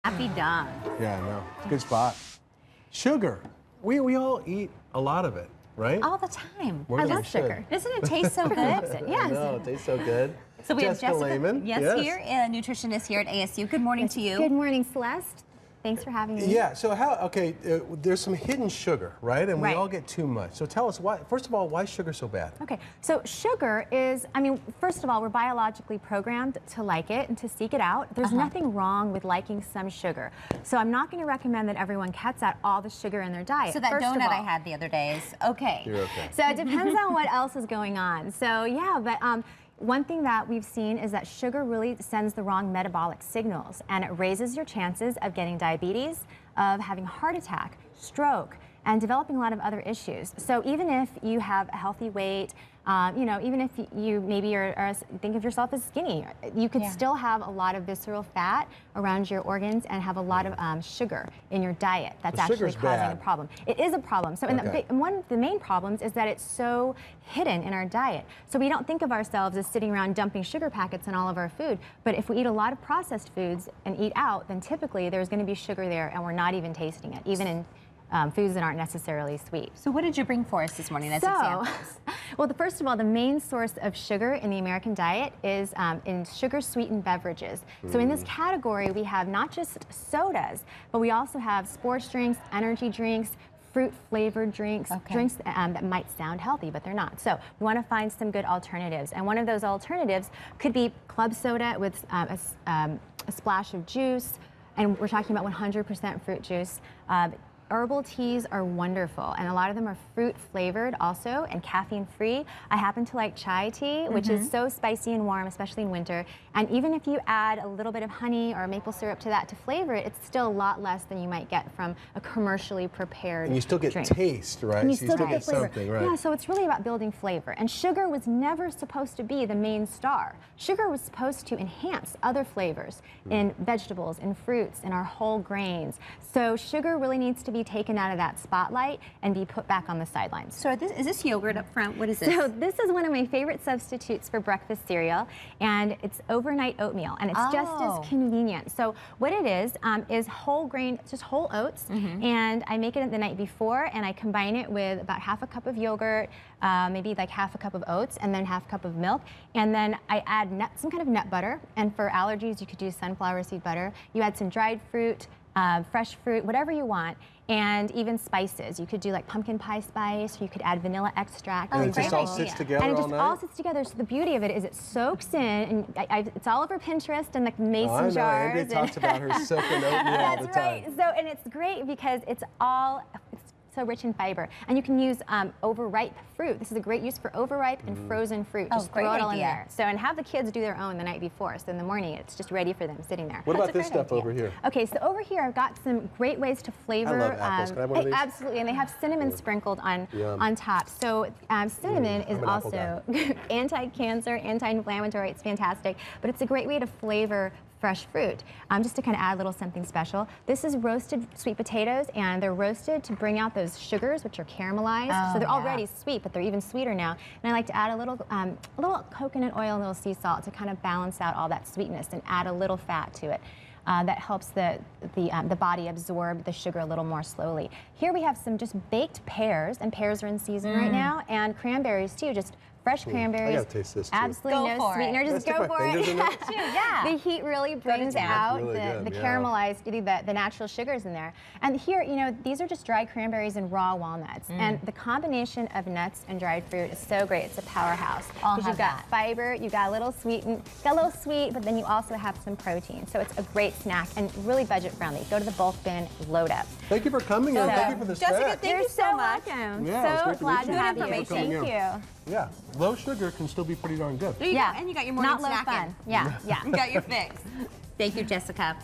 Happy done. Yeah, I know. Good spot. Sugar. We all eat a lot of it, right? All the time. More I than love we should. sugar. Doesn't it taste so good? I know, it tastes so good. So we have Jessica, Lehmann. yes, here, a nutritionist here at ASU. Good morning to you. Good morning, Celeste. Thanks for having me. Yeah, so there's some hidden sugar, right? And we Right. all get too much. So tell us why, first of all, why is sugar so bad? Okay, so sugar is, first of all, we're biologically programmed to like it and to seek it out. There's nothing wrong with liking some sugar. So I'm not going to recommend that everyone cuts out all the sugar in their diet. So that first of donut all. I had the other day is okay. You're okay. So it depends on what else is going on. So yeah, but one thing that we've seen is that sugar really sends the wrong metabolic signals, and it raises your chances of getting diabetes, of having a heart attack, stroke, and developing a lot of other issues. So even if you have a healthy weight, even if you maybe think of yourself as skinny, you could still have a lot of visceral fat around your organs and have a lot of sugar in your diet. That's actually causing a problem. It is a problem. So and one of the main problems is that it's so hidden in our diet. So we don't think of ourselves as sitting around dumping sugar packets in all of our food. But if we eat a lot of processed foods and eat out, then typically there's going to be sugar there, and we're not even tasting it, even in foods that aren't necessarily sweet. So what did you bring for us this morning as examples? Well, first of all, the main source of sugar in the American diet is in sugar-sweetened beverages. So in this category, we have not just sodas, but we also have sports drinks, energy drinks, fruit-flavored drinks, drinks that might sound healthy, but they're not. So we want to find some good alternatives. And one of those alternatives could be club soda with a splash of juice, and we're talking about 100% fruit juice. Herbal teas are wonderful, and a lot of them are fruit flavored also and caffeine free. I happen to like chai tea, which is so spicy and warm, especially in winter. And even if you add a little bit of honey or maple syrup to that to flavor it, it's still a lot less than you might get from a commercially prepared And you still get drink. taste, right? And you So still get flavor. something, right? Yeah, so it's really about building flavor. And sugar was never supposed to be the main star. Sugar was supposed to enhance other flavors in vegetables, in fruits, in our whole grains. So sugar really needs to be taken out of that spotlight and be put back on the sidelines. So is this yogurt up front? What is this? So this is one of my favorite substitutes for breakfast cereal, and it's overnight oatmeal, and it's just as convenient. So what it is whole grain, just whole oats, and I make it the night before, and I combine it with about half a cup of yogurt, maybe like half a cup of oats, and then half a cup of milk, and then I add some kind of nut butter, and for allergies you could do sunflower seed butter. You add some dried fruit, fresh fruit, whatever you want, and even spices. You could do like pumpkin pie spice, or you could add vanilla extract. And it just all sits together and it all just night? all sits together. So the beauty of it is it soaks in, and it's all over Pinterest and like mason jars. Andrea talks about her soaking oatmeal all the time. That's right. So, and it's great because it's so rich in fiber, and you can use overripe fruit. This is a great use for overripe and frozen fruit. Just throw it all in there. So, and have the kids do their own the night before. So in the morning, it's just ready for them sitting there. What about this stuff over here? Okay, so over here I've got some great ways to flavor. I love apples. Can I have one of these? Absolutely, and they have cinnamon sprinkled on top. So cinnamon is also anti-cancer, anti-inflammatory. It's fantastic, but it's a great way to flavor fresh fruit, just to kind of add a little something special. This is roasted sweet potatoes, and they're roasted to bring out those sugars, which are caramelized. So they're already sweet, but they're even sweeter now. And I like to add a little coconut oil and a little sea salt to kind of balance out all that sweetness and add a little fat to it. That helps the body absorb the sugar a little more slowly. Here we have some just baked pears, and pears are in season right now, and cranberries too, just fresh cranberries. I gotta taste this too. Absolutely no sweetener, just go for it. Yeah. The heat really brings out really the caramelized, the natural sugars in there. And here, these are just dried cranberries and raw walnuts. And the combination of nuts and dried fruit is so great. It's a powerhouse. Because you've got fiber, you've got a little sweet, but then you also have some protein. So it's a great snack and really budget friendly. Go to the bulk bin, load up. Thank you for coming and thank you for the snack. Jessica, thank you so much. Welcome. Yeah, so glad to have you. Thank you. Yeah, low sugar can still be pretty darn good. There you go. And you got your morning Not low snack fun. Yeah. You got your fix. Thank you, Jessica.